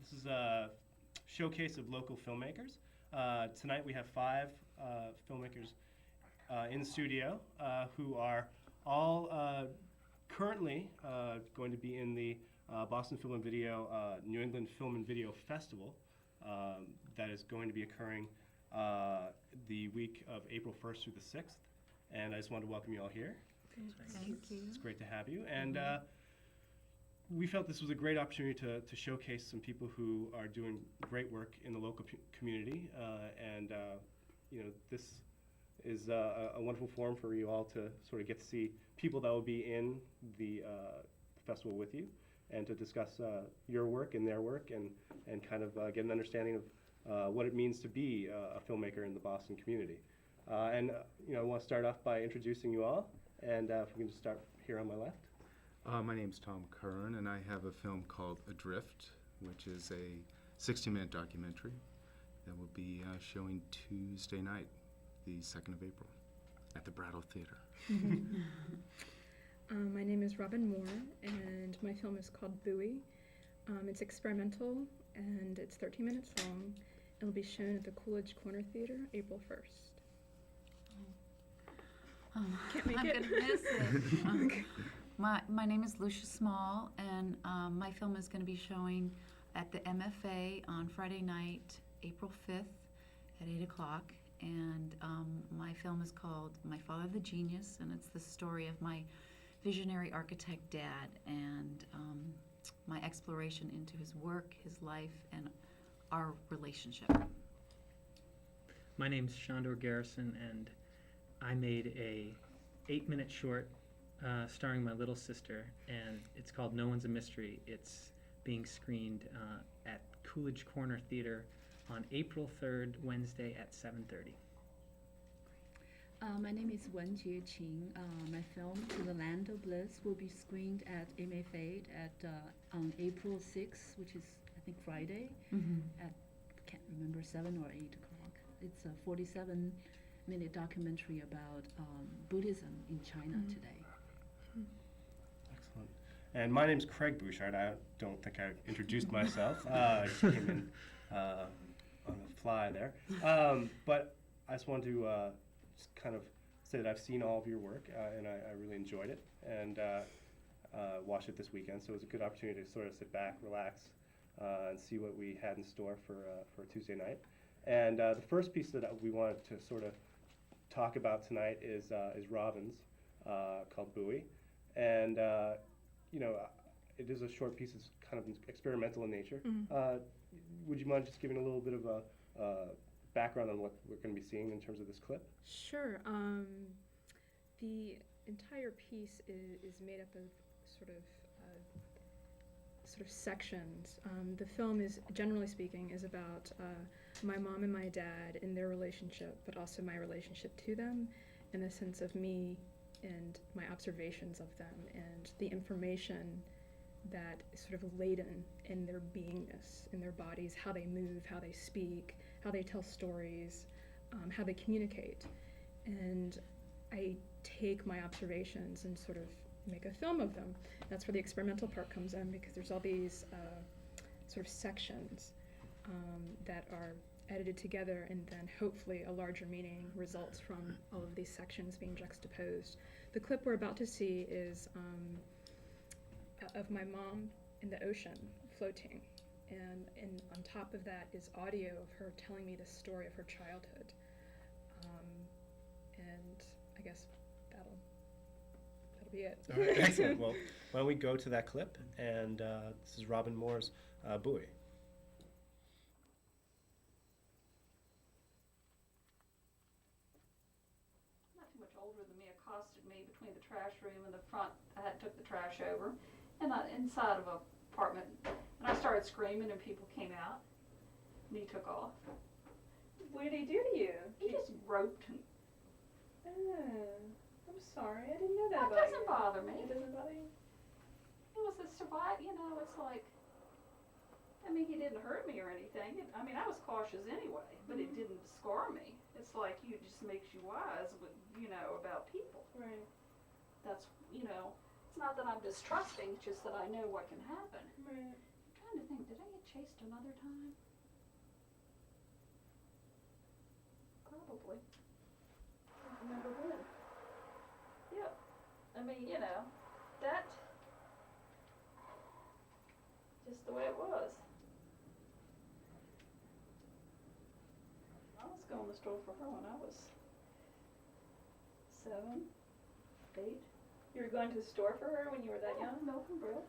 This is a showcase of local filmmakers. Tonight we have 5 filmmakers in the studio who are all currently going to be in the Boston Film and Video New England Film and Video Festival that is going to be occurring the week of April 1st through the 6th. And I just wanted to welcome you all here. Thank you. It's great to have you. And we felt this was a great opportunity to showcase some people who are doing great work in the local community. You know, this is a wonderful forum for you all to sort of get to see people that will be in the festival with you and to discuss your work and their work and kind of get an understanding of what it means to be a filmmaker in the Boston community. You know, I want to start off by introducing you all, and if we can just start here on my left. My name's Tom Kern, and I have a film called Adrift, which is a 60-minute documentary that will be showing Tuesday night, the 2nd of April, at the Brattle Theater. My name is Robin Moore, and my film is called Buoy. It's experimental, and it's 13 minutes long. It'll be shown at the Coolidge Corner Theater, April 1st. Can't make I'm it. gonna miss it. My name is Lucia Small, and my film is going to be showing at the MFA on Friday night, April 5th at 8 o'clock. And my film is called My Father the Genius, and it's the story of my visionary architect dad and my exploration into his work, his life, and our relationship. My name's Shandor Garrison, and I made a 8-minute short starring my little sister, and it's called No One's a Mystery. It's being screened at Coolidge Corner Theater on April 3rd, Wednesday at 7:30. My name is Wenjie Qing. My film, To the Land of Bliss, will be screened at MFA on April 6th, which is, I think, Friday, at, can't remember, 7 or 8 o'clock. It's a 47-minute documentary about Buddhism in China today. Excellent. And my name's Craig Bouchard. I don't think I introduced myself. I just came in on the fly there. But I just wanted to just kind of say that I've seen all of your work, and I really enjoyed it, and watched it this weekend. So it was a good opportunity to sort of sit back, relax, and see what we had in store for Tuesday night. And the first piece that we wanted to sort of talk about tonight is Robin's, called Buoy. And, you know, it is a short piece. It's kind of experimental in nature. Would you mind just giving a little bit of a background on what we're going to be seeing in terms of this clip? Sure. The entire piece is made up of sort of sections. The film is, generally speaking, is about my mom and my dad and their relationship, but also my relationship to them, in the sense of me and my observations of them and the information that is sort of laden in their beingness, in their bodies, how they move, how they speak, how they tell stories, how they communicate. And I take my observations and sort of make a film of them. That's where the experimental part comes in, because there's all these sort of sections that are edited together, and then hopefully a larger meaning results from all of these sections being juxtaposed. The clip we're about to see is of my mom in the ocean floating, and on top of that is audio of her telling me the story of her childhood. And I guess that'll be it. All right, excellent. Well, why don't we go to that clip, and this is Robin Moore's Buoy. Not too much older than me accosted me between the trash room and the front. I had took the trash over, and inside of an apartment, and I started screaming, and people came out, and he took off. What did he do to you? He just roped and. I'm sorry, I didn't know that That about doesn't you. bother me. It doesn't bother you? It was a survive. You know, it's like. I mean, he didn't hurt me or anything. I mean, I was cautious anyway, but it didn't scar me. It's like it just makes you wise, with, you know, about people. Right. That's, you know, it's not that I'm distrusting, it's just that I know what can happen. Right. I'm trying to think, did I get chased another time? Probably. I don't remember when. Yep. I mean, you know, that, just the way it was. I was going to the store for her when I was 7, 8. You were going to the store for her when you were that young? Milk and bread.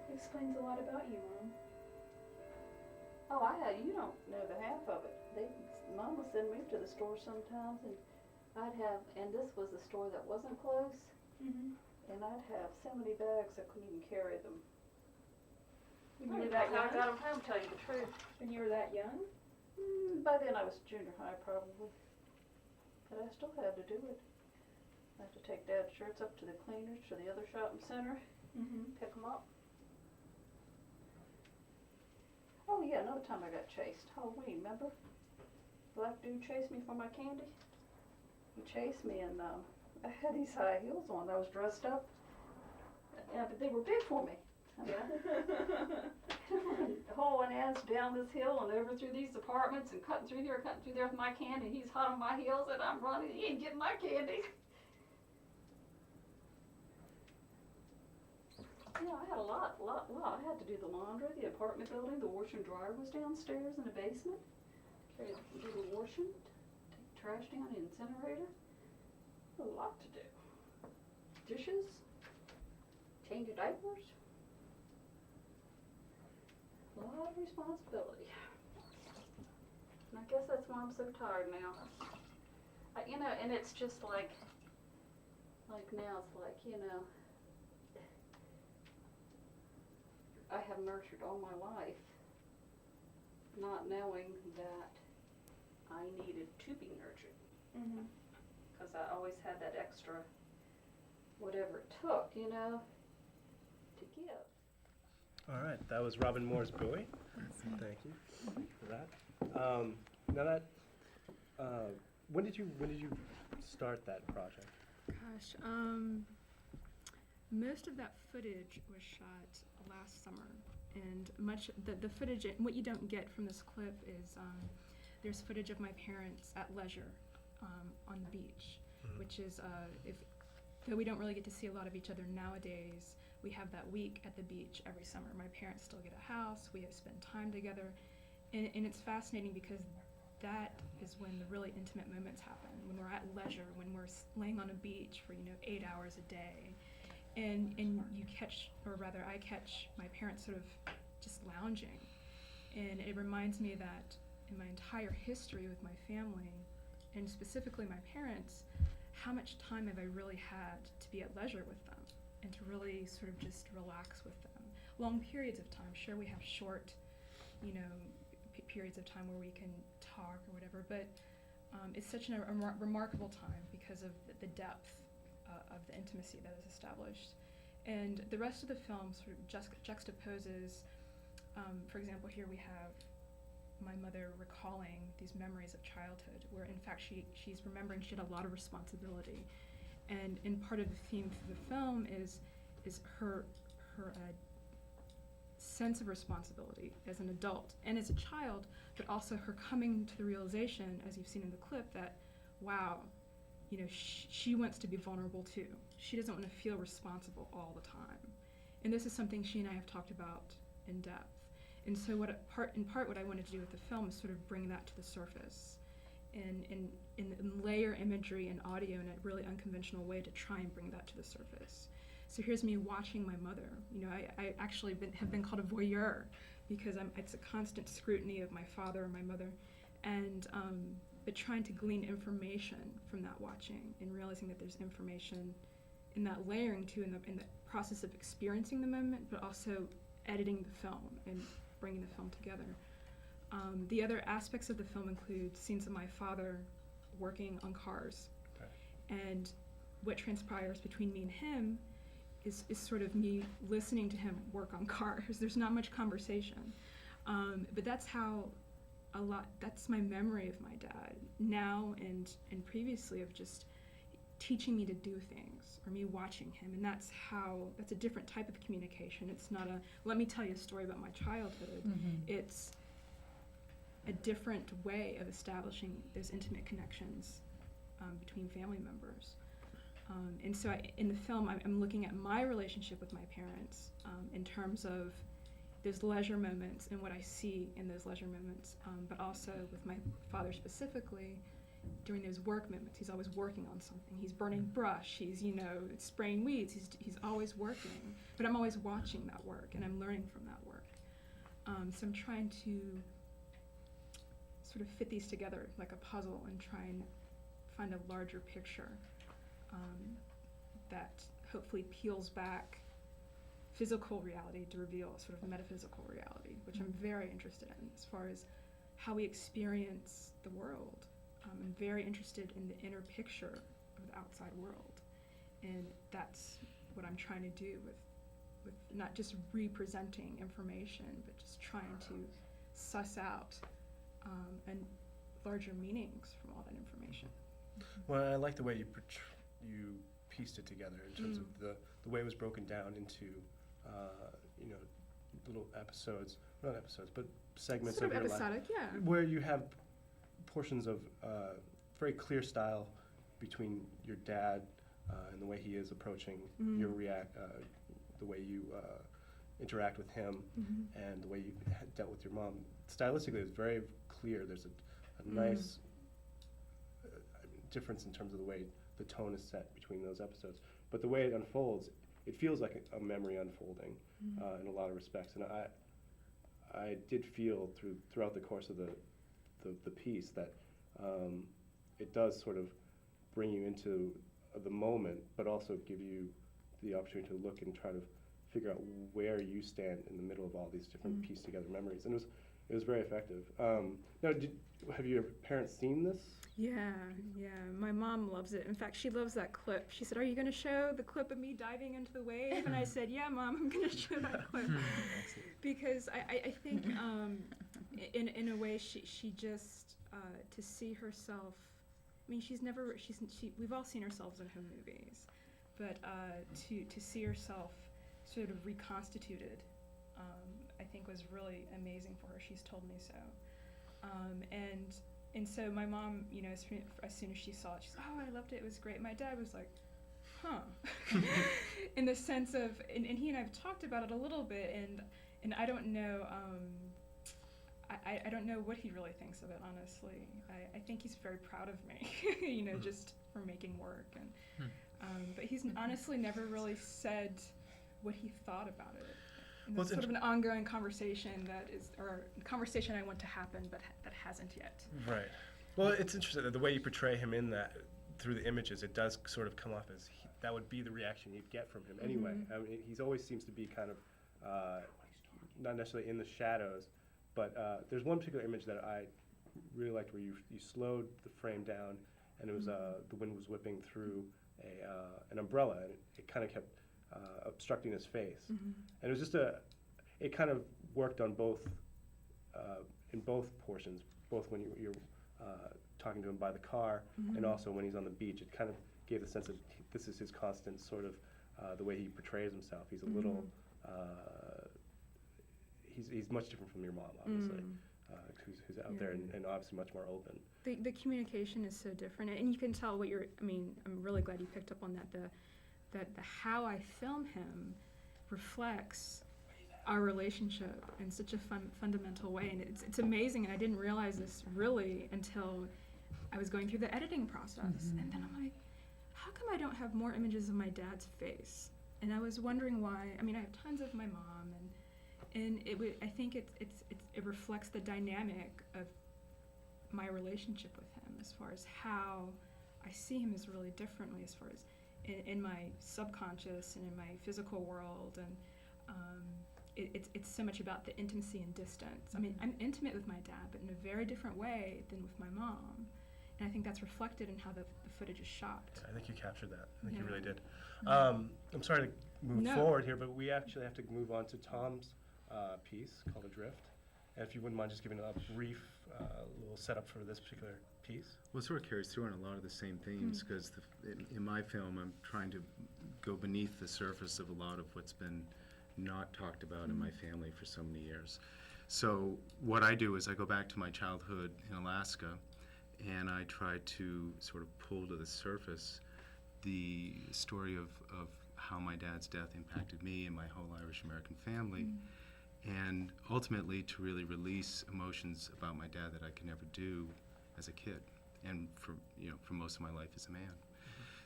Explains a lot about you, Mom. Oh, you don't know the half of it. Mom would send me to the store sometimes, and and this was a store that wasn't close, Mm-hmm. and I'd have so many bags I couldn't even carry them. When you were that I young? got them home, tell you the truth. When you were that young? By then I was junior high probably, but I still had to do it. I had to take Dad's shirts up to the cleaners, to the other shopping center, Mm-hmm. pick them up. Oh yeah, another time I got chased. Halloween, remember? Black dude chased me for my candy. He chased me, and I had these high heels on. I was dressed up. Yeah, but they were big for me. I mean, hauling ass down this hill and over through these apartments and cutting through there with my candy. He's hot on my heels, and I'm running. He ain't getting my candy. Yeah, I had a lot. I had to do the laundry, the apartment building, the washer and dryer was downstairs in the basement. Do the washing, take the trash down in the incinerator. A lot to do. Dishes, change your diapers. A lot of responsibility. And I guess that's why I'm so tired now. You know, and it's just like now it's like, you know, I have nurtured all my life, not knowing that I needed to be nurtured. Mm-hmm. Because I always had that extra, whatever it took, you know, to give. All right, that was Robin Moore's Buoy. Thank you for that. Now that, when did you start that project? Gosh, most of that footage was shot last summer, and the footage, what you don't get from this clip is there's footage of my parents at leisure on the beach, which is though we don't really get to see a lot of each other nowadays, we have that week at the beach every summer. My parents still get a house, we spend time together, and it's fascinating because that is when the really intimate moments happen, when we're at leisure, when we're laying on a beach for 8 hours a day, and you catch, or rather I catch my parents sort of just lounging, and it reminds me that in my entire history with my family, and specifically my parents, how much time have I really had to be at leisure with them and to really sort of just relax with them. Long periods of time, sure we have short, periods of time where we can talk or whatever, but it's such a remarkable time because of the depth of the intimacy that is established. And the rest of the film sort of juxtaposes, for example, here we have my mother recalling these memories of childhood, where in fact she's remembering she had a lot of responsibility, and part of the theme for the film is her sense of responsibility as an adult and as a child, but also her coming to the realization, as you've seen in the clip, that wow, she wants to be vulnerable too. She doesn't want to feel responsible all the time, and this is something she and I have talked about in depth. And so what I wanted to do with the film is sort of bring that to the surface and layer imagery and audio in a really unconventional way to try and bring that to the surface. So here's me watching my mother. I actually have been called a voyeur because it's a constant scrutiny of my father and my mother. And but trying to glean information from that watching and realizing that there's information in that layering too, in the process of experiencing the moment, but also editing the film and bringing the film together. The other aspects of the film include scenes of my father working on cars. Okay. And what transpires between me and him is sort of me listening to him work on cars. There's not much conversation. But that's that's my memory of my dad now and previously, of just teaching me to do things, or me watching him. And that's a different type of communication. It's not let me tell you a story about my childhood. Mm-hmm. It's a different way of establishing those intimate connections between family members. And so in the film, I'm looking at my relationship with my parents in terms of those leisure moments and what I see in those leisure moments, but also with my father specifically during those work moments. He's always working on something. He's burning brush. He's, spraying weeds. He's always working. But I'm always watching that work, and I'm learning from that work. So I'm trying to sort of fit these together like a puzzle and try and find a larger picture that hopefully peels back physical reality to reveal sort of metaphysical reality, which I'm very interested in as far as how we experience the world. I'm very interested in the inner picture of the outside world, and that's what I'm trying to do with not just representing information, but just trying to suss out and larger meanings from all that information. Well, I like the way you pieced it together in terms of the way it was broken down into little episodes, not episodes, but segments sort of of your episodic, life, yeah. where you have portions of very clear style between your dad and the way he is approaching your the way you interact with him, and the way you dealt with your mom. Stylistically, it's very clear. There's a nice difference in terms of the way the tone is set between those episodes. But the way it unfolds, it feels like a memory unfolding in a lot of respects. And I did feel throughout the course of the piece that it does sort of bring you into the moment, but also give you the opportunity to look and try to figure out where you stand in the middle of all these different pieced together memories. And it was very effective. Now, have your parents seen this? Yeah. My mom loves it. In fact, she loves that clip. She said, "Are you going to show the clip of me diving into the wave?" And I said, "Yeah, Mom, I'm going to show that clip." Because I think in a way she just to see herself. I mean, we've all seen ourselves in home movies, but to see herself sort of reconstituted, I think was really amazing for her. She's told me so, and so my mom, as soon as she saw it, she's, "Oh, I loved it. It was great." My dad was like, "Huh," in the sense of, and he and I've talked about it a little bit, and I don't know. I don't know what he really thinks of it, honestly. I think he's very proud of me, just for making work, and but he's honestly never really said what he thought about it. And that's sort of an ongoing conversation or a conversation I want to happen, but that hasn't yet. Right. Well, it's interesting that the way you portray him in that, through the images, it does sort of come off as that would be the reaction you'd get from him anyway. I mean, he always seems to be kind of not necessarily in the shadows, but there's one particular image that I really liked where you slowed the frame down, and it was the wind was whipping through an umbrella, and it kind of kept obstructing his face, and it was just it kind of worked on both in both portions, both when you're talking to him by the car and also when he's on the beach. It kind of gave the sense that this is his constant sort of the way he portrays himself. He's a little he's much different from your mom, obviously, who's out there and obviously much more open. The communication is so different, and you can tell what I'm really glad you picked up on that. That how I film him reflects our relationship in such a fundamental way, and it's amazing. And I didn't realize this really until I was going through the editing process, and then I'm like, how come I don't have more images of my dad's face? And I was wondering why. I mean, I have tons of my mom, and I think it reflects the dynamic of my relationship with him as far as how I see him is really differently as far as in my subconscious and in my physical world, and it's so much about the intimacy and distance. I mean, I'm intimate with my dad, but in a very different way than with my mom, and I think that's reflected in how the footage is shot. I think you captured that. I think you Yeah. really did. I'm sorry to move No. forward here, but we actually have to move on to Tom's piece called Adrift. And if you wouldn't mind just giving a brief little setup for this particular piece. Well, it sort of carries through on a lot of the same themes, because in my film, I'm trying to go beneath the surface of a lot of what's been not talked about in my family for so many years. So what I do is I go back to my childhood in Alaska, and I try to sort of pull to the surface the story of how my dad's death impacted me and my whole Irish-American family, and ultimately to really release emotions about my dad that I could never do as a kid, and for most of my life as a man.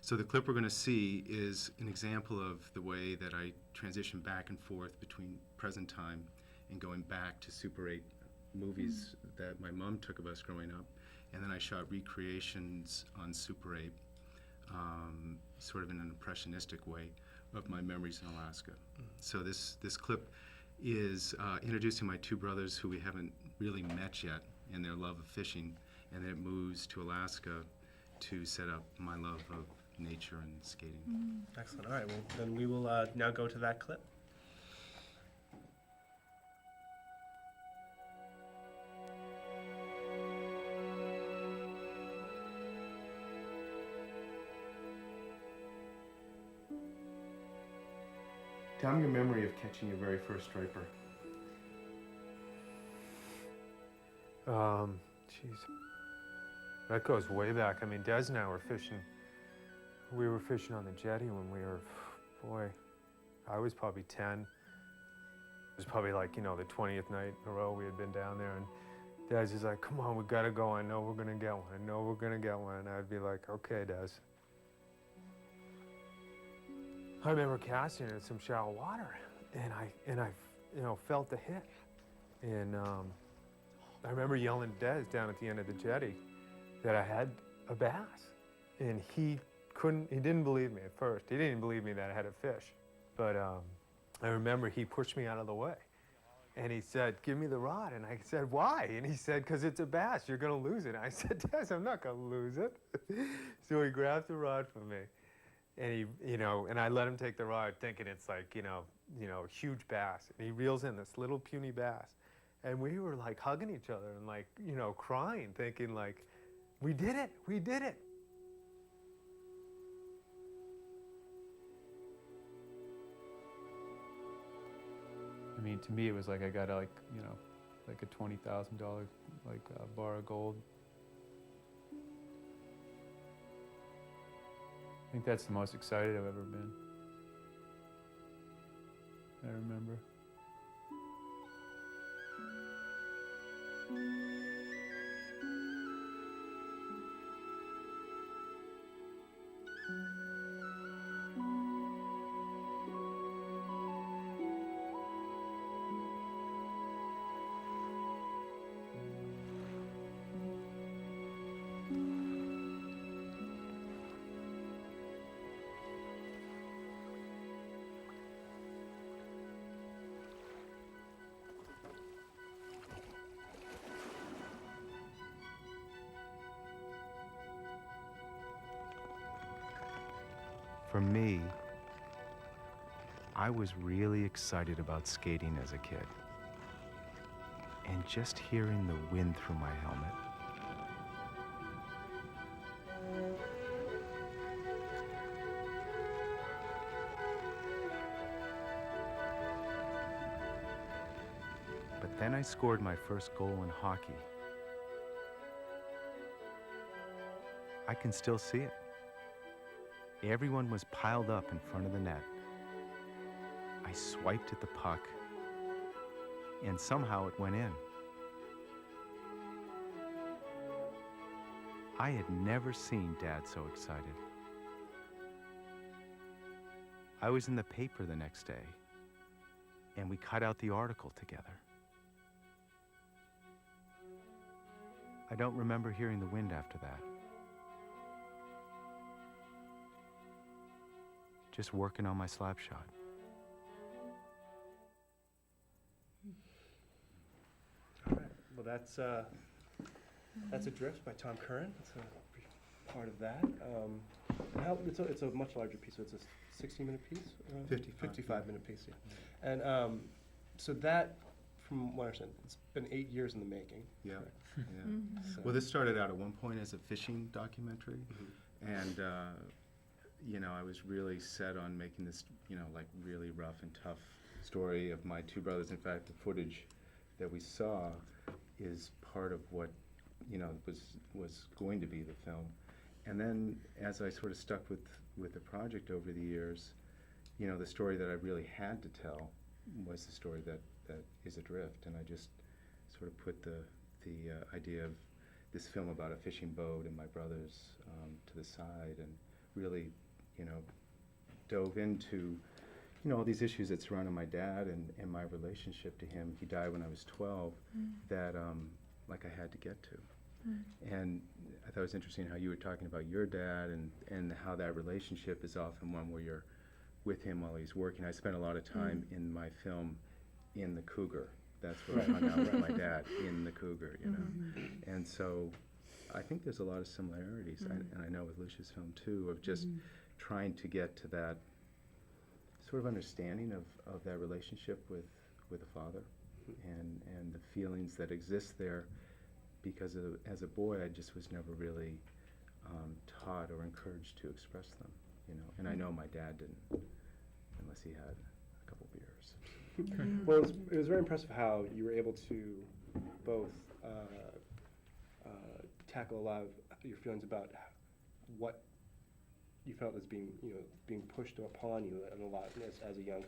So the clip we're going to see is an example of the way that I transition back and forth between present time and going back to Super 8 movies that my mom took of us growing up, and then I shot recreations on Super 8, sort of in an impressionistic way, of my memories in Alaska. So this clip is introducing my two brothers who we haven't really met yet in their love of fishing, and then it moves to Alaska to set up my love of nature and skating. Excellent. All right, well, then we will now go to that clip. Tell me your memory of catching your very first striper. Jeez. That goes way back. I mean, Des and I were fishing. We were fishing on the jetty when we were, boy, I was probably 10. It was probably like, the 20th night in a row we had been down there. And Des is like, come on, we gotta go. I know we're gonna get one. I know we're gonna get one. And I'd be like, okay, Des. I remember casting in some shallow water, and I felt the hit. And I remember yelling at Des down at the end of the jetty that I had a bass. And he didn't believe me at first. He didn't believe me that I had a fish. But I remember he pushed me out of the way. And he said, give me the rod. And I said, why? And he said, because it's a bass, you're gonna lose it. And I said, Des, I'm not gonna lose it. So he grabbed the rod from me. And he, and I let him take the rod thinking it's like, huge bass. And he reels in this little puny bass. And we were like hugging each other and like, crying, thinking like, we did it, we did it. I mean, to me, it was like I got like a $20,000 bar of gold. I think that's the most excited I've ever been. I remember. For me, I was really excited about skating as a kid. And just hearing the wind through my helmet. But then I scored my first goal in hockey. I can still see it. Everyone was piled up in front of the net. I swiped at the puck, and somehow it went in. I had never seen Dad so excited. I was in the paper the next day, and we cut out the article together. I don't remember hearing the wind after that. Just working on my slap shot. All right. Well, that's Adrift by Tom Curran. That's a brief part of that. It's a much larger piece, so it's a 60-minute piece? 55-minute piece, yeah. And so that, from what I understand, it's been 8 years in the making. Yeah, correct? yeah. So- Well, this started out at one point as a fishing documentary, and you know, I was really set on making this, you know, like really rough and tough story of my two brothers. In fact, the footage that we saw is part of what, you know, was going to be the film. And then as I sort of stuck with the project over the years, you know, the story that I really had to tell was the story that is Adrift. And I just sort of put the idea of this film about a fishing boat and my brothers to the side, and really, you know, dove into, you know, all these issues that surrounded my dad and my relationship to him. He died when I was 12, that like I had to get to. And I thought it was interesting how you were talking about your dad and how that relationship is often one where you're with him while he's working. I spent a lot of time in my film in the Cougar. That's where I hung out with my dad, in the Cougar, you know. And so I think there's a lot of similarities, and I know with Lucia's film too, of just trying to get to that sort of understanding of that relationship with a father, and the feelings that exist there, because as a boy I just was never really taught or encouraged to express them, you know. And I know my dad didn't, unless he had a couple beers. Well, it was very impressive how you were able to both tackle a lot of your feelings about what you felt as being pushed upon you and a lot as a young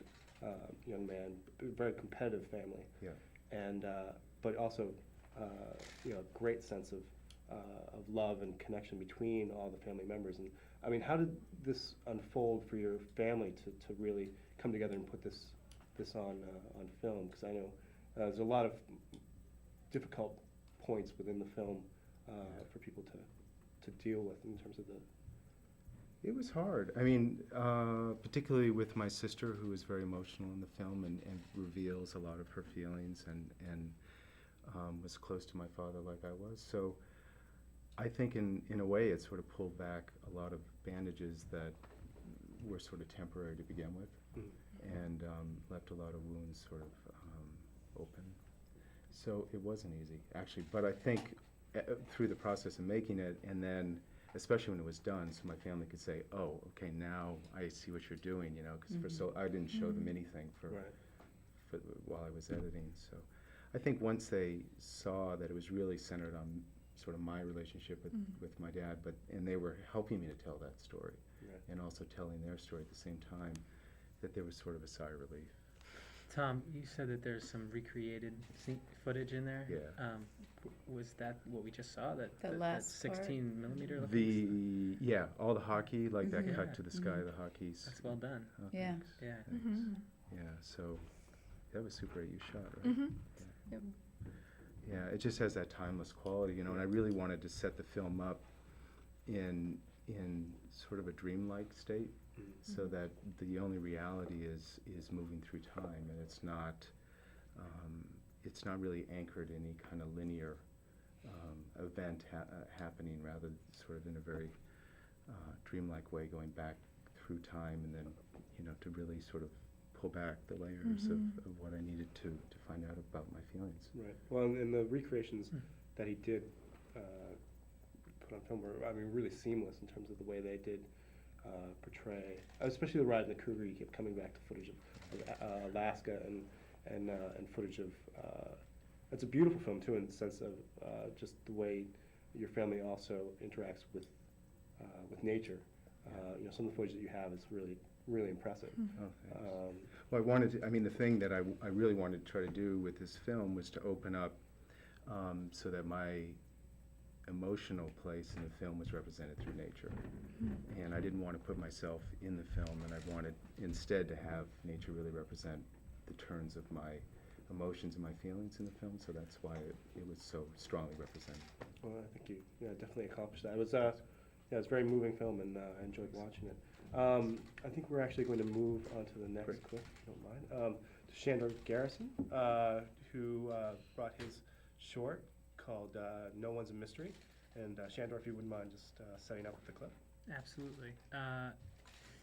man, very competitive family. Yeah. And but also you know, a great sense of love and connection between all the family members. And I mean, how did this unfold for your family to really come together and put this on film? Because I know there's a lot of difficult points within the film for people to deal with in terms of the. It was hard. I mean, particularly with my sister, who is very emotional in the film and reveals a lot of her feelings, and was close to my father like I was. So I think in a way it sort of pulled back a lot of bandages that were sort of temporary to begin with, and left a lot of wounds sort of open. So it wasn't easy, actually. But I think through the process of making it, and then especially when it was done, so my family could say, "Oh, okay, now I see what you're doing," you know, because I didn't show them anything for while I was editing. So I think once they saw that it was really centered on sort of my relationship with my dad, and they were helping me to tell that story, and also telling their story at the same time, that there was sort of a sigh of relief. Tom, you said that there's some recreated footage in there. Yeah. Was that what we just saw? That last 16 millimeter looking? All the hockey, like that cut to the sky, the hockey's. That's well done. Oh, Yeah. thanks. Yeah. Thanks. Yeah, so that was Super 8 you shot, right? Yep. Yeah, it just has that timeless quality, you know, and I really wanted to set the film up in sort of a dreamlike state, so that the only reality is moving through time, and it's not really anchored in any kind of linear event happening, rather sort of in a very dreamlike way, going back through time, and then, you know, to really sort of pull back the layers of what I needed to find out about my feelings. Right. Well, and the recreations that he did put on film were, I mean, really seamless in terms of the way they did portray, especially the ride in the Cougar. He kept coming back to footage of Alaska and footage of. It's a beautiful film too, in the sense of just the way your family also interacts with nature. You know, some of the footage that you have is really impressive. Oh, thanks. Well, I wanted to, I mean, the thing that I really wanted to try to do with this film was to open up so that my emotional place in the film was represented through nature. And I didn't want to put myself in the film, and I wanted instead to have nature really represent the turns of my emotions and my feelings in the film, so that's why it was so strongly represented. Well, I think you definitely accomplished that. It was it was a very moving film, and I enjoyed watching it. I think we're actually going to move on to the next Great. clip, if you don't mind. To Shandor Garrison, who brought his short called No One's a Mystery. And Shandor, if you wouldn't mind just setting up with the clip. Absolutely.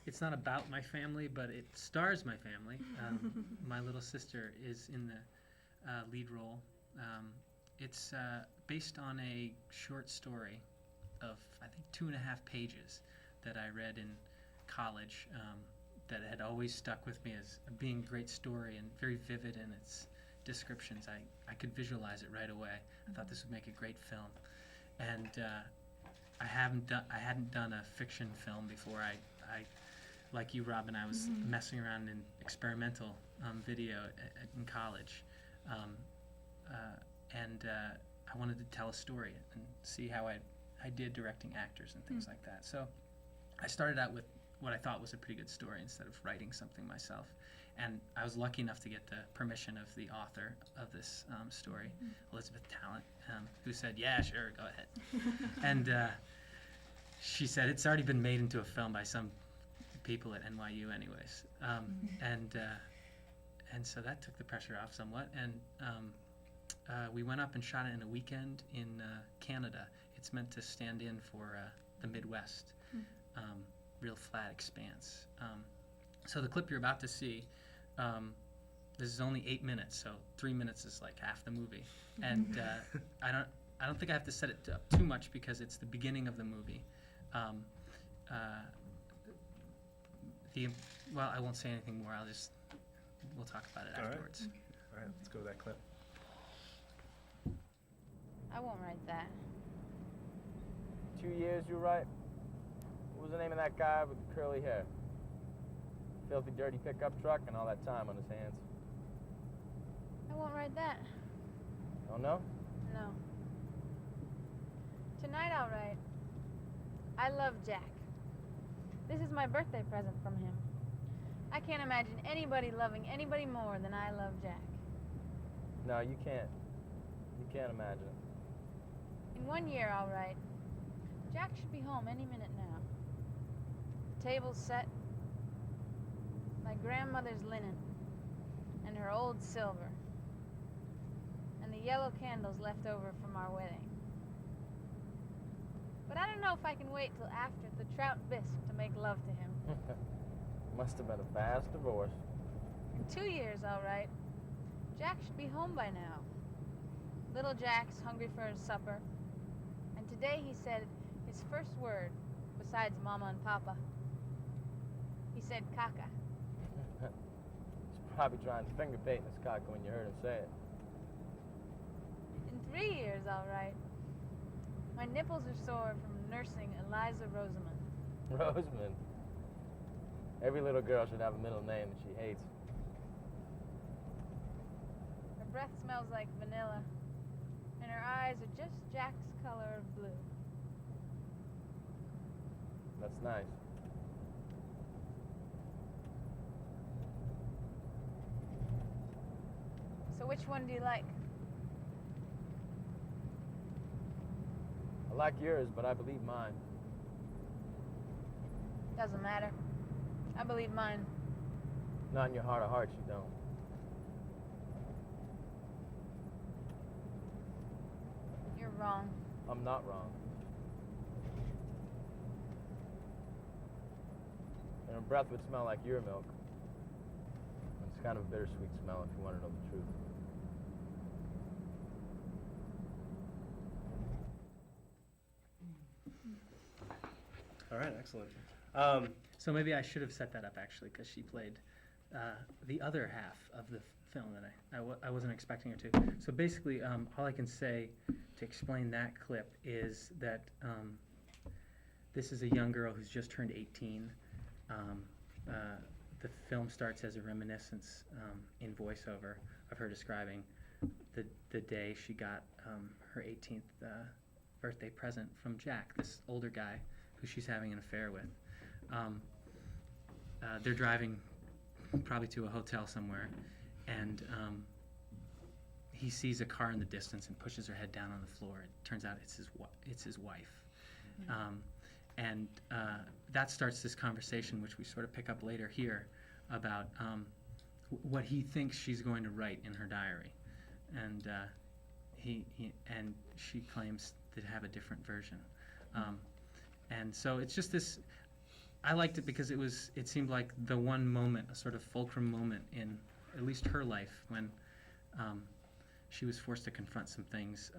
It's not about my family, but it stars my family. My little sister is in the lead role. It's based on a short story of, I think, 2.5 pages that I read in college that had always stuck with me as being a great story and very vivid in its descriptions. I could visualize it right away. I thought this would make a great film. And I hadn't done a fiction film before. I like you, Robin, I was messing around in experimental video in college, and I wanted to tell a story and see how I did directing actors and things like that. So I started out with what I thought was a pretty good story instead of writing something myself. And I was lucky enough to get the permission of the author of this story, Elizabeth Talent, who said, "Yeah, sure, go ahead." And she said it's already been made into a film by some people at NYU, anyways. And so that took the pressure off somewhat. And we went up and shot it in a weekend in Canada. It's meant to stand in for the Midwest, real flat expanse. So the clip you're about to see, this is only 8 minutes, so 3 minutes is like half the movie. And I don't think I have to set it up too much because it's the beginning of the movie. Well, I won't say anything more. We'll talk about it afterwards. All right, let's go to that clip. I won't write that. 2 years, you right? What was the name of that guy with the curly hair? Filthy, dirty pickup truck and all that time on his hands. I won't write that. Don't know? No. Tonight I'll write, I love Jack. This is my birthday present from him. I can't imagine anybody loving anybody more than I love Jack. No, you can't. You can't imagine it. In 1 year I'll write, Jack should be home any minute now. The table's set, my grandmother's linen, and her old silver, and the yellow candles left over from our wedding. But I don't know if I can wait till after the trout bisque to make love to him. Must have been a fast divorce. In 2 years, all right. Jack should be home by now. Little Jack's hungry for his supper. And today he said his first word, besides Mama and Papa. He said caca. He's probably trying to finger baiting his cock when you heard him say it. In 3 years, all right. My nipples are sore from nursing Eliza Rosamond. Rosamond. Every little girl should have a middle name that she hates. Her breath smells like vanilla, and her eyes are just Jack's color of blue. That's nice. So which one do you like? I like yours, but I believe mine. Doesn't matter. I believe mine. Not in your heart of hearts, you don't. You're wrong. I'm not wrong. And her breath would smell like your milk. It's kind of a bittersweet smell if you want to know the truth. All right, excellent. So maybe I should have set that up actually, because she played the other half of the film that I wasn't expecting her to. So basically, all I can say to explain that clip is that this is a young girl who's just turned 18. The film starts as a reminiscence in voiceover of her describing the day she got her 18th birthday present from Jack, this older guy who she's having an affair with. They're driving probably to a hotel somewhere, and he sees a car in the distance and pushes her head down on the floor. It turns out it's his wife. And that starts this conversation, which we sort of pick up later here, about what he thinks she's going to write in her diary. And and she claims to have a different version. And so it's just this, I liked it because it seemed like the one moment, a sort of fulcrum moment in at least her life, when she was forced to confront some things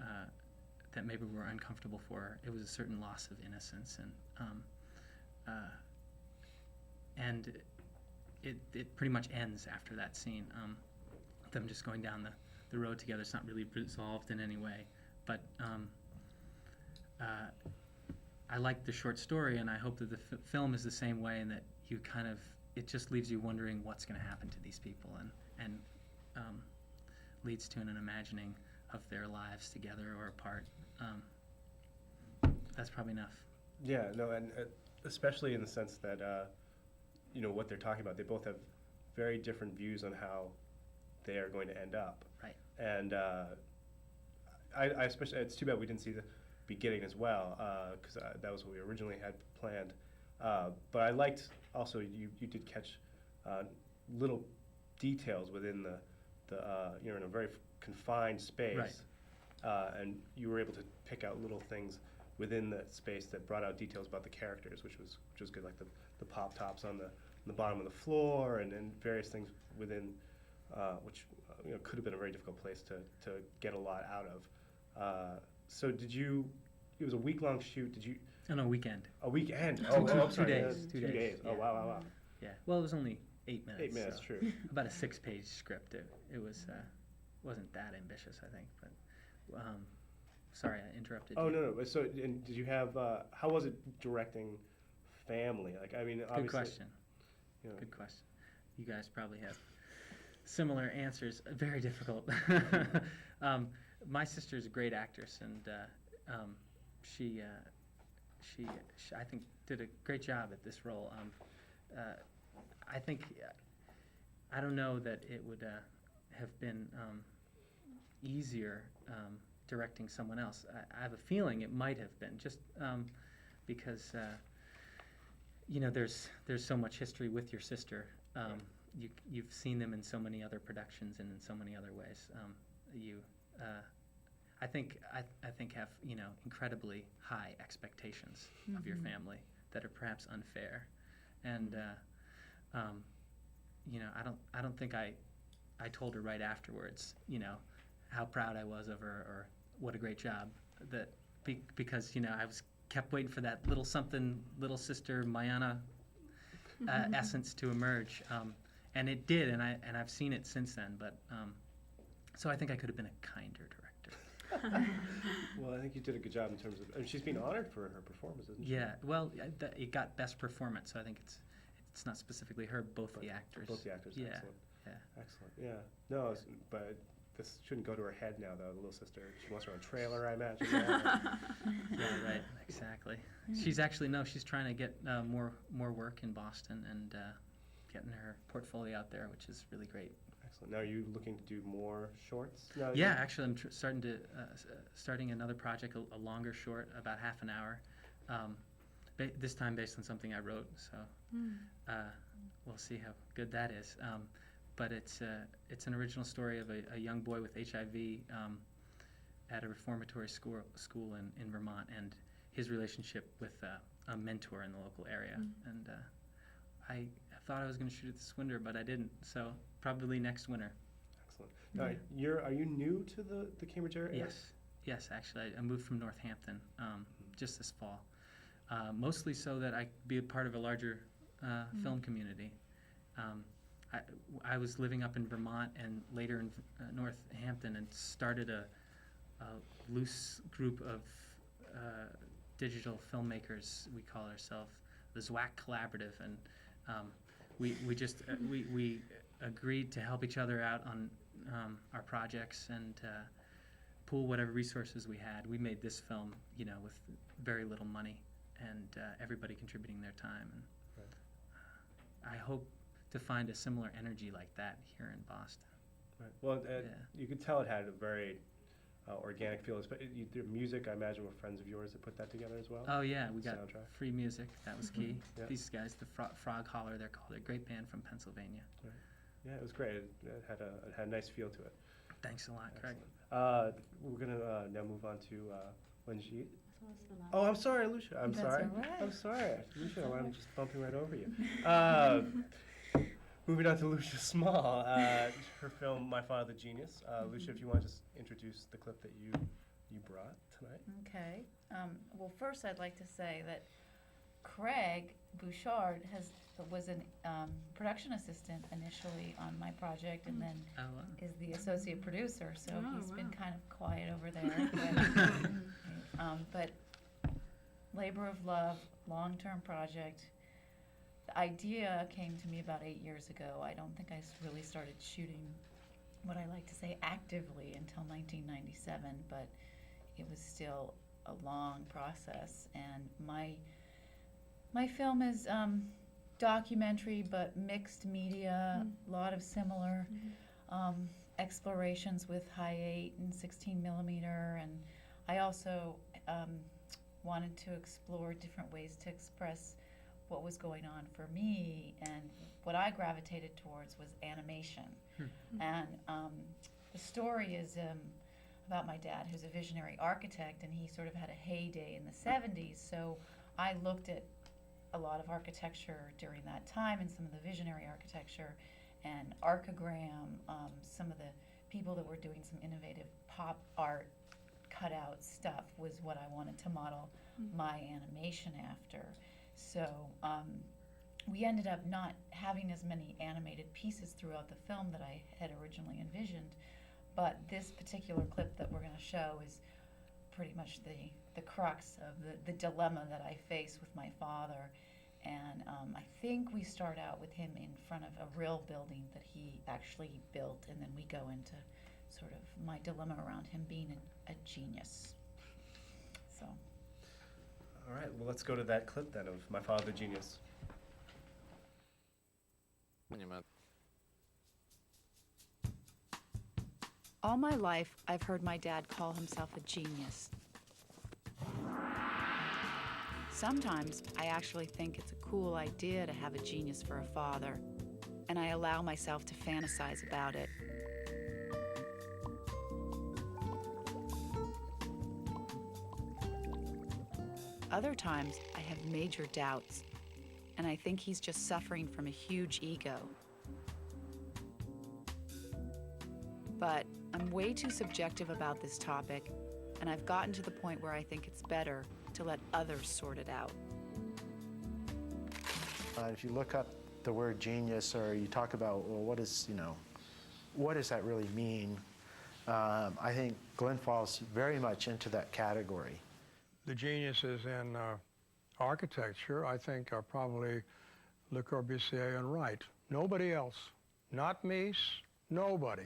that maybe were uncomfortable for her. It was a certain loss of innocence, and it pretty much ends after that scene. Them just going down the road together. It's not really resolved in any way, but I like the short story, and I hope that the film is the same way, and that you kind of, it just leaves you wondering what's going to happen to these people, and leads to an imagining of their lives together or apart. That's probably enough. Yeah, no, and especially in the sense that, what they're talking about, they both have very different views on how they are going to end up. Right. And I especially, it's too bad we didn't see the beginning as well, because that was what we originally had planned. But I liked also, you did catch little details within you're in a very confined space. Right. And you were able to pick out little things within that space that brought out details about the characters, which was good, like the pop tops on the bottom of the floor, and various things within, which could have been a very difficult place to get a lot out of. So it was a week-long shoot, did you? On a weekend. A weekend? Two Sorry. days. 2 days. Yeah. Oh, wow. Yeah. Well, it was only 8 minutes. 8 minutes, so true. About a 6-page script. It wasn't that ambitious, I think. But sorry, I interrupted you. Oh, no. So, and did you have? How was it directing family? Like, I mean, obviously. Good question. Good question. You guys probably have similar answers. Very difficult. My sister is a great actress, and she I think did a great job at this role. I think I don't know that it would have been easier directing someone else. I have a feeling it might have been, just because there's so much history with your sister. You've seen them in so many other productions and in so many other ways. I think have incredibly high expectations of your family that are perhaps unfair, and I don't think I told her right afterwards how proud I was of her or what a great job because I was kept waiting for that little something, little sister Mayana essence to emerge, and it did, and I've seen it since then, but so I think I could have been a kinder director. Well, I think you did a good job in terms of. I mean, she's being honored for her performance, isn't she? Yeah. Well, it got best performance, so I think it's not specifically her. Both the actors. Both the actors. Yeah. Excellent. Yeah. Excellent. Yeah. No, but this shouldn't go to her head now, though. The little sister. She wants her own trailer, I imagine. Yeah. Right. Exactly. She's actually she's trying to get more work in Boston and getting her portfolio out there, which is really great. Excellent. Now, are you looking to do more shorts? Yeah, actually, I'm starting another project, a longer short, about half an hour. This time based on something I wrote, so we'll see how good that is. But it's an original story of a young boy with HIV at a reformatory school in Vermont, and his relationship with a mentor in the local area. And I thought I was going to shoot it this winter, but I didn't. So probably next winter. Excellent. Now, are you new to the Cambridge area? Yes. Actually, I moved from Northampton just this fall, mostly so that I could be a part of a larger film community. I was living up in Vermont and later in Northampton, and started a loose group of digital filmmakers. We call ourselves the ZWAC Collaborative, and we just we agreed to help each other out on our projects and pool whatever resources we had. We made this film, with very little money, and everybody contributing their time. And I hope to find a similar energy like that here in Boston. Right. Well, Yeah. you could tell it had a very organic feel. The music, I imagine, were friends of yours that put that together as well? Oh yeah, we got Soundtrack. free music. That was key. Yeah. These guys, the Frog Holler, they're called. A great band from Pennsylvania. Yeah, it was great. It had a nice feel to it. Thanks a lot, Craig. Excellent. We're gonna now move on to Wenjit. Oh, I'm sorry, Lucia. I'm That's sorry. all right. I'm sorry, Lucia. I'm just bumping right over you. Moving on to Lucia Small, her film My Father the Genius. Lucia, if you want to just introduce the clip that you brought tonight. Okay. Well, first I'd like to say that Craig Bouchard was an production assistant initially on my project, and then Oh wow. is the associate producer. So Oh, he's been wow. kind of quiet over there. But labor of love, long-term project. The idea came to me about 8 years ago. I don't think I really started shooting what I like to say actively until 1997, but it was still a long process. And my film is documentary but mixed media, a lot of similar explorations with high 8 and 16 millimeter, and I also wanted to explore different ways to express what was going on for me, and what I gravitated towards was animation. And the story is about my dad, who's a visionary architect, and he sort of had a heyday in the 70s, so I looked at a lot of architecture during that time and some of the visionary architecture and Archigram, some of the people that were doing some innovative pop art cutout stuff was what I wanted to model my animation after. So we ended up not having as many animated pieces throughout the film that I had originally envisioned, but this particular clip that we're going to show is pretty much the crux of the dilemma that I face with my father. And I think we start out with him in front of a real building that he actually built, and then we go into sort of my dilemma around him being a genius. So. All right, well, let's go to that clip then of My Father the Genius. All my life, I've heard my dad call himself a genius. Sometimes I actually think it's a cool idea to have a genius for a father, and I allow myself to fantasize about it. Other times, I have major doubts, and I think he's just suffering from a huge ego. But I'm way too subjective about this topic, and I've gotten to the point where I think it's better to let others sort it out. If you look up the word genius, or you talk about, well, what does that really mean? I think Glenn falls very much into that category. The geniuses in architecture, I think, are probably Le Corbusier and Wright. Nobody else. Not Mies, nobody.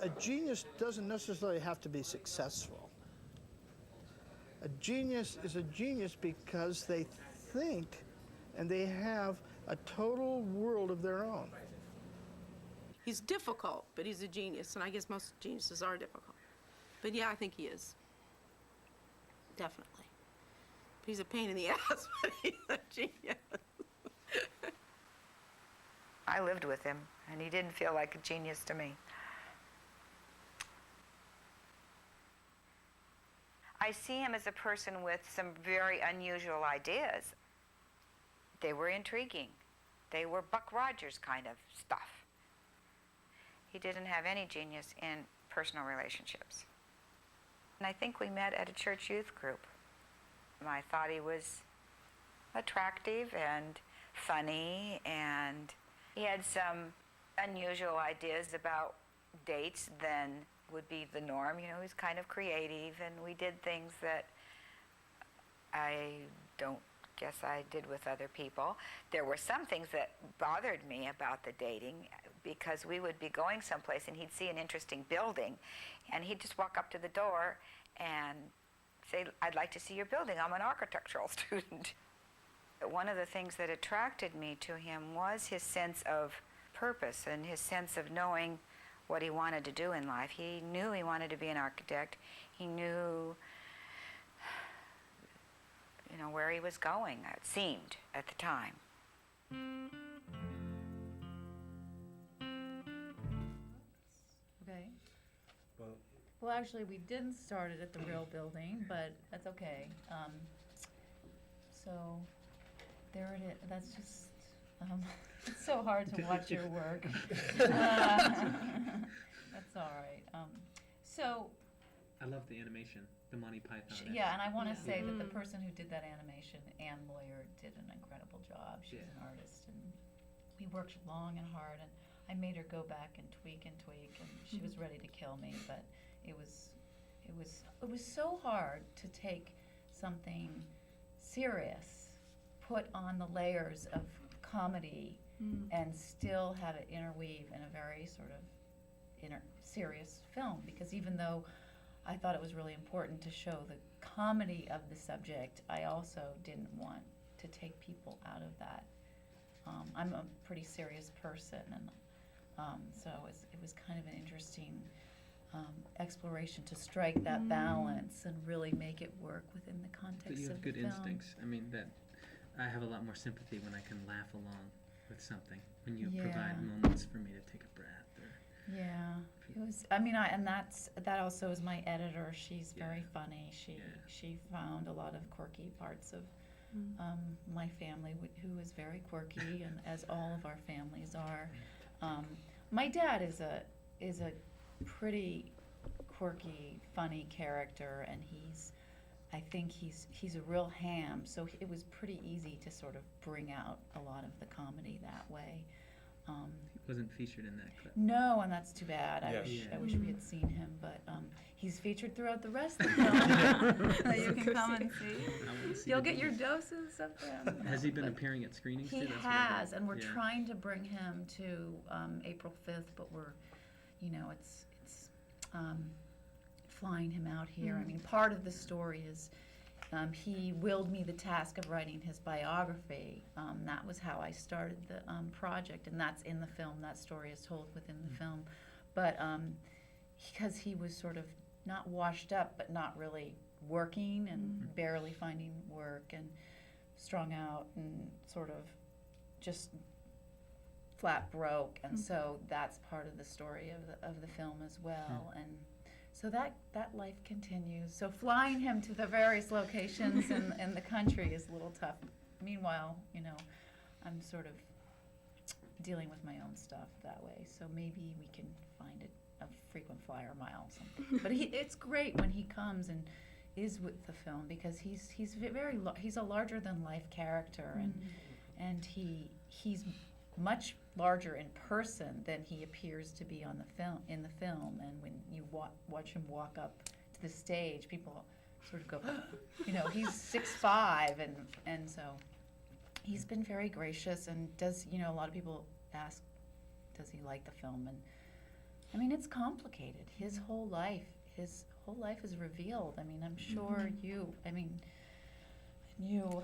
A genius doesn't necessarily have to be successful. A genius is a genius because they think and they have a total world of their own. He's difficult, but he's a genius, and I guess most geniuses are difficult. But yeah, I think he is. Definitely. But he's a pain in the ass, but he's a genius. I lived with him, and he didn't feel like a genius to me. I see him as a person with some very unusual ideas. They were intriguing. They were Buck Rogers kind of stuff. He didn't have any genius in personal relationships. And I think we met at a church youth group. I thought he was attractive and funny, and he had some unusual ideas about dates than would be the norm. You know, he was kind of creative, and we did things that I don't guess I did with other people. There were some things that bothered me about the dating, because we would be going someplace and he'd see an interesting building, and he'd just walk up to the door and say, "I'd like to see your building. I'm an architectural student." One of the things that attracted me to him was his sense of purpose and his sense of knowing what he wanted to do in life. He knew he wanted to be an architect. He knew, where he was going, it seemed, at the time. Okay. Well, Well, actually, we didn't start it at the real building, but that's okay. So, there it is. That's just, it's so hard to watch your work. That's all right. So, I love the animation, the Monty Python. yeah, and I want to say that the person who did that animation, Ann Moyer, did an incredible job. She's an artist, and we worked long and hard, and I made her go back and tweak, and she was ready to kill me, but it was so hard to take something serious, put on the layers of comedy, and still have it interweave in a very sort of serious film, because even though I thought it was really important to show the comedy of the subject, I also didn't want to take people out of that. I'm a pretty serious person, and so it was kind of an interesting exploration to strike that balance and really make it work within the context But you have of the good film. instincts. I mean, that I have a lot more sympathy when I can laugh along with something, when you provide moments for me to take a breath. Yeah, it was. I mean, that also is my editor. She's very funny. She found a lot of quirky parts of my family, who is very quirky, and as all of our families are. My dad is a pretty quirky, funny character, and I think he's a real ham. So it was pretty easy to sort of bring out a lot of the comedy that way. He wasn't featured in that clip. No, and that's too bad. I wish we had seen him, but he's featured throughout the rest of the film that you can come and see. You'll get your doses of him. Has he been appearing at screenings too? He has, and we're trying to bring him to April 5th, but we're, it's flying him out here. I mean, part of the story is he willed me the task of writing his biography. That was how I started the project, and that's in the film. That story is told within the film. But because he was sort of not washed up, but not really working and barely finding work and strung out and sort of just flat broke. And so that's part of the story of the film as well. And so that life continues. So flying him to the various locations in the country is a little tough. Meanwhile, I'm sort of dealing with my own stuff that way. So maybe we can find a frequent flyer mile or something. But it's great when he comes and is with the film, because he's a larger than life character, and he's much larger in person than he appears to be in the film. And when you watch him walk up to the stage, people sort of go, he's 6'5", and so he's been very gracious, and does, a lot of people ask, does he like the film? And I mean, it's complicated. His whole life is revealed. I mean, I'm sure you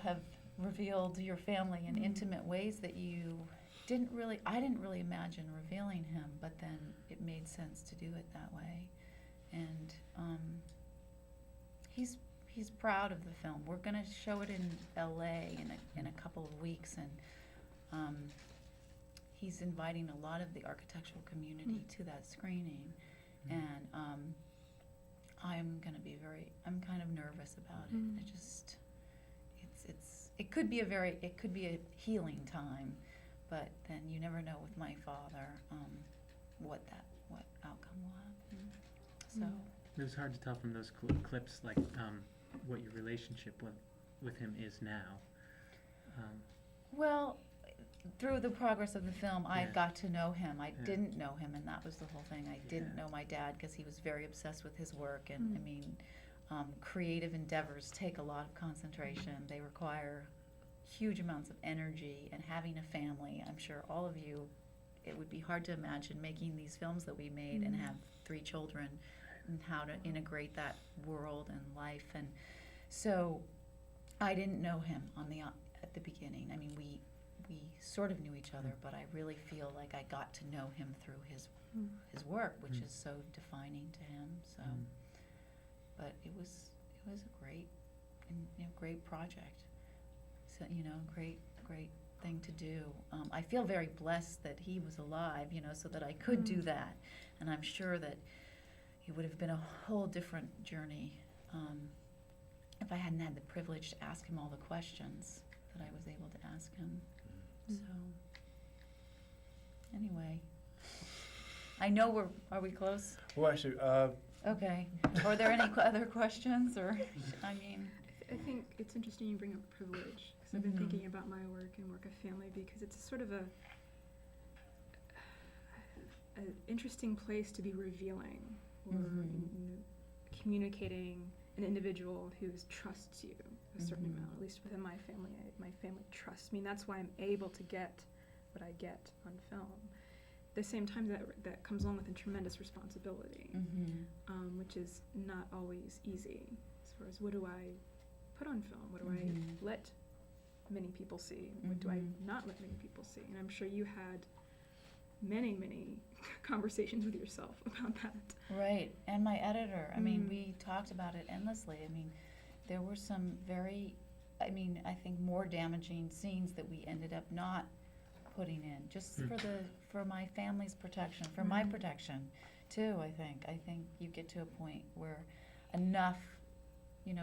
have revealed your family in intimate ways that I didn't really imagine revealing him, but then it made sense to do it that way. And he's proud of the film. We're going to show it in LA in a couple of weeks, and he's inviting a lot of the architectural community to that screening. And I'm kind of nervous about it. It could be a healing time, but then you never know with my father what outcome will happen. So it was hard to tell from those clips, like what your relationship with him is now. Well, through the progress of the film, I got to know him. I didn't know him, and that was the whole thing. I didn't know my dad because he was very obsessed with his work, and I mean, creative endeavors take a lot of concentration. They require huge amounts of energy, and having a family. I'm sure all of you, it would be hard to imagine making these films that we made and have 3 children, and how to integrate that world and life. And so I didn't know him at the beginning. I mean, we sort of knew each other, but I really feel like I got to know him through his work, which is so defining to him. So, but it was a great, great project. So great thing to do. I feel very blessed that he was alive, so that I could do that, and I'm sure that it would have been a whole different journey if I hadn't had the privilege to ask him all the questions that I was able to ask him. So, anyway, I know are we close? Well, actually, Okay. Are there any other questions, or, I mean? I think it's interesting you bring up privilege, because I've been thinking about my work and work of family, because it's sort of an interesting place to be revealing or communicating an individual who trusts you a certain amount. At least within my family, my family trusts me, and that's why I'm able to get what I get on film. At the same time, that comes along with a tremendous responsibility, which is not always easy. As far as what do I put on film? What do I let many people see? What do I not let many people see? And I'm sure you had many conversations with yourself about that. Right, and my editor. I mean, we talked about it endlessly. I mean, there were some very, I think more damaging scenes that we ended up not putting in, just for my family's protection, for my protection too. I think you get to a point where enough,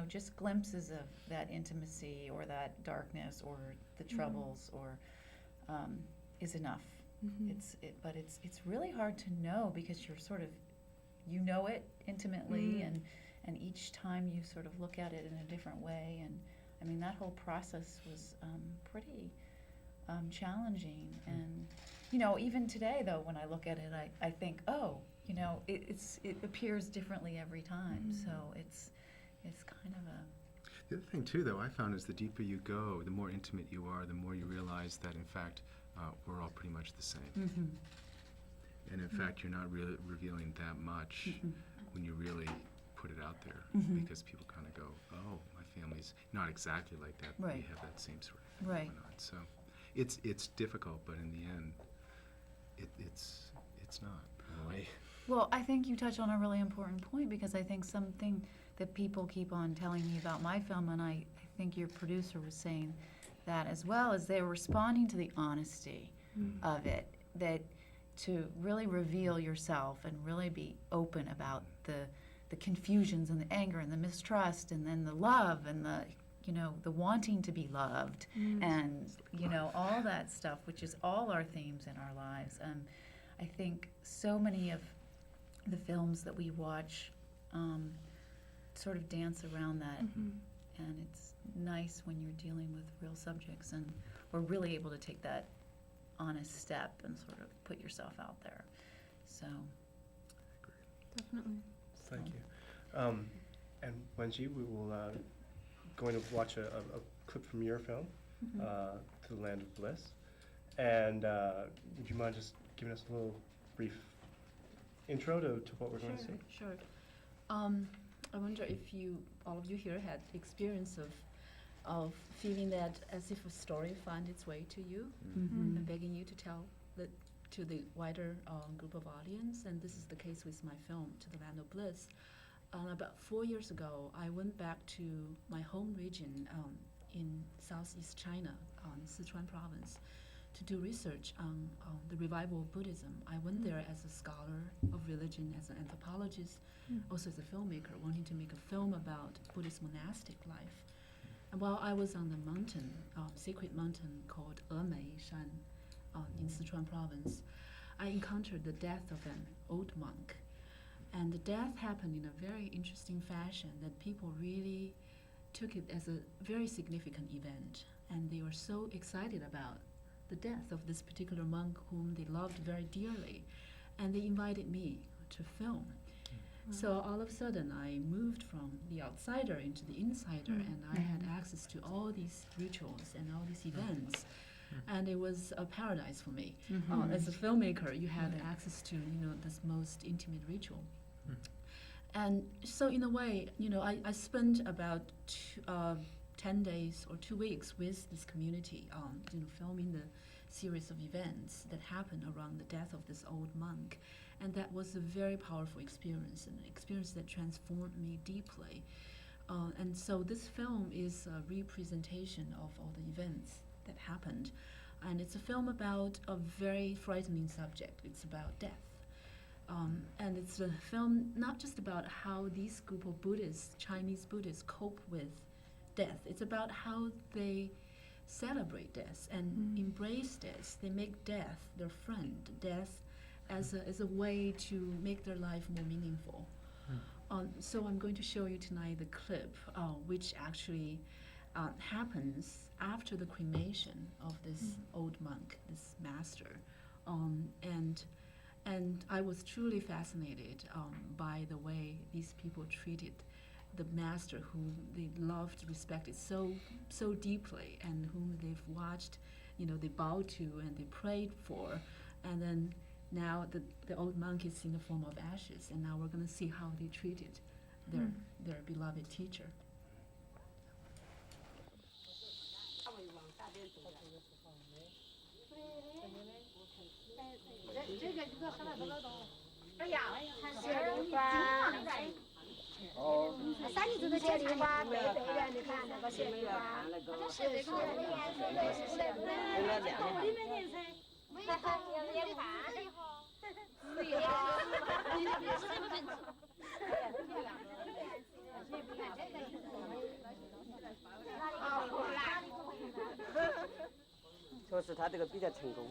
just glimpses of that intimacy or that darkness or the troubles or is enough. But it's really hard to know, because you're sort of, it intimately, and each time you sort of look at it in a different way, and that whole process was pretty challenging. And even today, though, when I look at it, I think, it appears differently every time. So it's kind of a. The other thing too, though, I found is the deeper you go, the more intimate you are, the more you realize that in fact we're all pretty much the same. And in fact, you're not really revealing that much when you really put it out there, because people kind of go, "Oh, my family's not exactly like that, but we have that same sort of thing going on." So it's difficult, but in the end, it's not in a way. Well, I think you touch on a really important point, because I think something that people keep on telling me about my film, and I think your producer was saying that as well, is they're responding to the honesty of it, that to really reveal yourself and really be open about the confusions and the anger and the mistrust, and then the love and the wanting to be loved, and all that stuff, which is all our themes in our lives. I think so many of the films that we watch sort of dance around that, and it's nice when you're dealing with real subjects and we're really able to take that honest step and sort of put yourself out there. So definitely. Thank you. And Wenji, we will going to watch a clip from your film, To the Land of Bliss. And would you mind just giving us a little brief intro to what we're going to see? Sure. I wonder if all of you here had experience of feeling that as if a story found its way to you and begging you to tell to the wider group of audience. And this is the case with my film, To the Land of Bliss. About 4 years ago, I went back to my home region in southeast China, Sichuan province, to do research on the revival of Buddhism. I went there as a scholar of religion, as an anthropologist, also as a filmmaker, wanting to make a film about Buddhist monastic life. And while I was on the mountain, sacred mountain called Emei Shan in Sichuan province, I encountered the death of an old monk. And the death happened in a very interesting fashion, that people really took it as a very significant event. And they were so excited about the death of this particular monk whom they loved very dearly. And they invited me to film. So all of a sudden, I moved from the outsider into the insider, and I had access to all these rituals and all these events. And it was a paradise for me. As a filmmaker, you had access to this most intimate ritual. And so in a way, I spent about 10 days or 2 weeks with this community, filming the series of events that happened around the death of this old monk. And that was a very powerful experience, an experience that transformed me deeply. And so this film is a representation of all the events that happened. And it's a film about a very frightening subject. It's about death. And it's a film not just about how these group of Buddhists, Chinese Buddhists, cope with death. It's about how they celebrate death and embrace death. They make death their friend, death as a way to make their life more meaningful. So I'm going to show you tonight the clip, which actually happens after the cremation of this old monk, this master. And I was truly fascinated by the way these people treated the master whom they loved, respected so deeply, and whom they've watched, they bowed to and they prayed for. And then now the old monk is in the form of ashes, and now we're going to see how they treated their beloved teacher. 哦，三里头的谢丽花，北北的，你看那个谢丽花，是这个，里面的菜，没有看，也看，是呀，你那边是不是？确实，他这个比较成功，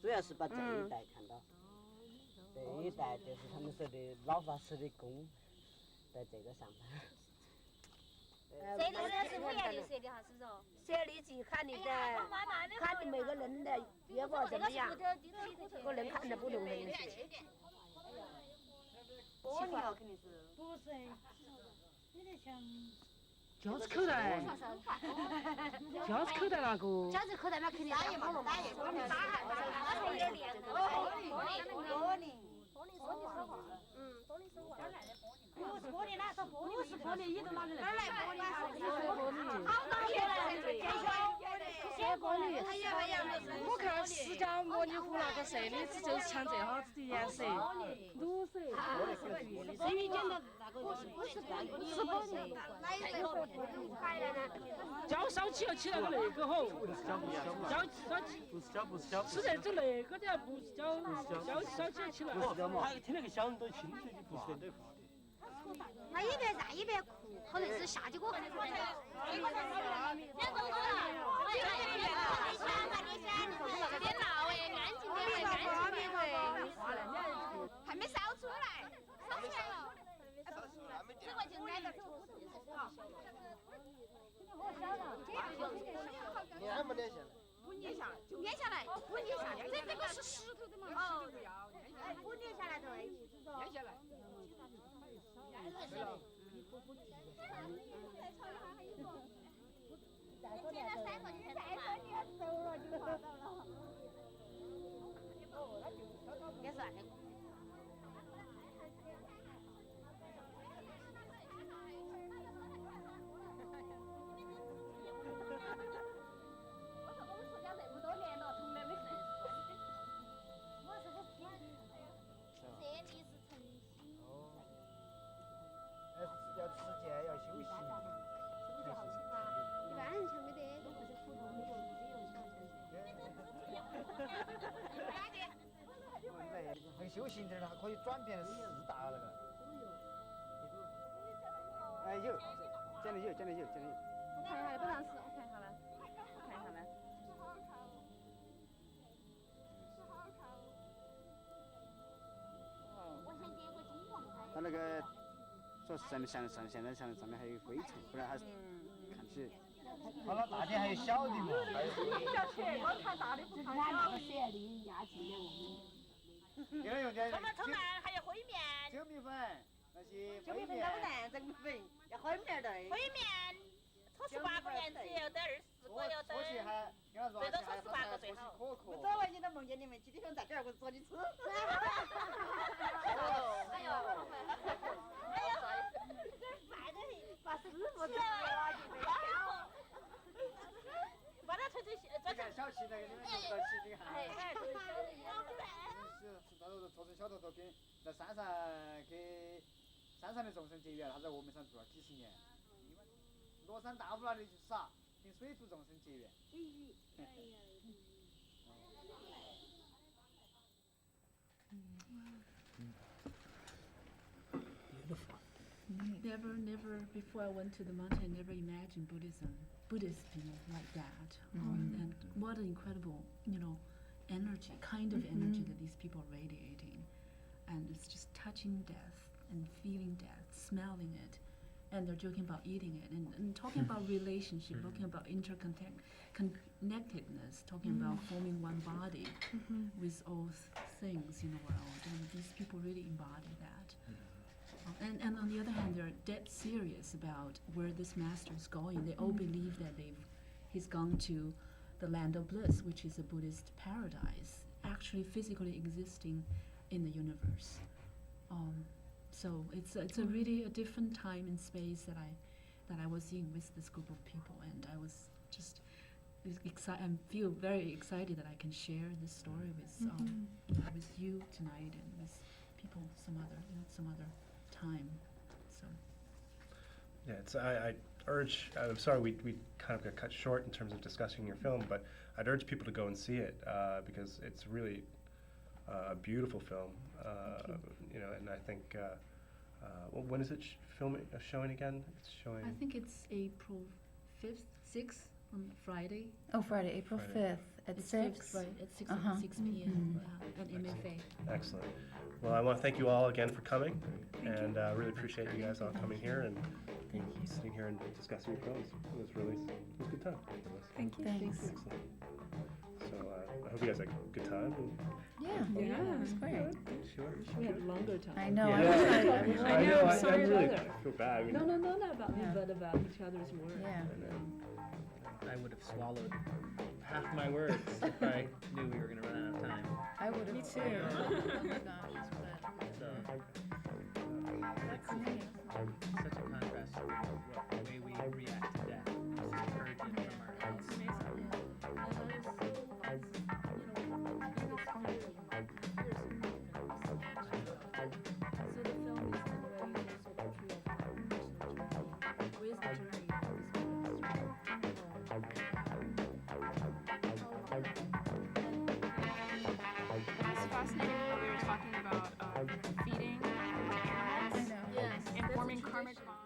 主要是把这一代看到。 这一代就是他们说的老法师的功，在这个上班。这里是5颜六色的哈，是不是？写日记看的看的每个人的结果怎么样？个人看的不同的。玻璃哦，肯定是。不是，有点像。饺子口袋，饺子口袋那个。饺子口袋嘛，肯定打火了嘛。不是玻璃，那是玻璃，不是玻璃，你都哪里来？哪来玻璃？好多年了，写玻璃。我看释迦牟尼佛那个舍利子就是像这样子的颜色，绿色。谁你讲的那个？不是玻璃，是玻璃。脚烧起要起那个那个吼，脚烧起。不是脚，是这种那个的，不是脚，烧起要起来。他听那个响都清楚的，不是那个。 他一边站一边哭，可能是下去过看的。还没烧出来，烧出来了。这个就挨着头。你还没捏下来？不捏下来，就捏下来，不捏下来。这个是石头的嘛？哦，哎，不捏下来对，捏下来。 再过年3个月，再过年熟了就划到了。也算的。我说我们出家这么多年了，从来没认识过。我是我亲戚。这里是城西。哦。要吃健，要休息。是不是好吃啊？一般人吃没得，都不是普通的，很休闲点儿，还可以转变4大那个。哎有，讲的有。我看一下，不让吃，我看一下来。我想点个金黄菜。它那个。 说是现在上面还有灰尘，不然还是看起。好了，大的还有小的嘛，还有。我看大的不看小的。写的压进的我们。我们城南还有烩面。酒米粉那些。酒米粉搞不淡，整米粉要烩面对。烩面，搓18个人只要得24个要得。搓起还，最多搓18个最好。我昨晚你都梦见你们几点钟在这儿，我做你吃。哎呦。 把师傅吃了，小气那个你们就不到起你看。到时候做成小坨坨给在山上给山上的众生结缘，他在峨眉山住了几十年。落山大不了的就傻，跟水族众生结缘。Never before I went to the mountain, I never imagined Buddhist, like that. And what an incredible, energy, kind of energy that these people are radiating. And it's just touching death and feeling death, smelling it. And they're joking about eating it and talking about relationship, talking about connectedness, talking about forming one body with all things in the world. And these people really embody that. And on the other hand, they're dead serious about where this master is going. They all believe that he's gone to the land of bliss, which is a Buddhist paradise, actually physically existing in the universe. So it's a really a different time and space that I was in with this group of people, and I was just excited. I feel very excited that I can share this story with you tonight and with people some other time. So Yeah, I urge. I'm sorry we kind of got cut short in terms of discussing your film, but I'd urge people to go and see it because it's really a beautiful film. And I think. Well, when is it showing again? It's showing. I think it's April 5th, 6th on Friday. Oh, Friday, April Friday. 5th at It's 6. Right, at 6 p.m. At MFA. Excellent. Well, I want to thank you all again for coming, and really appreciate you guys all coming here and sitting here and discussing your films. It was a good time. Thank you. Thanks. Excellent. So I hope you guys had a good time. Yeah, it was great. Sure. We had a longer time. I know. Yeah. I know. I'm I sorry really about that. feel bad. I mean, No, not about me, but about each other's work. I would have swallowed half my words if I knew we were going to run out of time. I would have. Me too. Oh my gosh, So, such a contrast to the way we react to death. Just purge it from our heads. It's fascinating how we were talking about feeding animals and forming karmic bonds.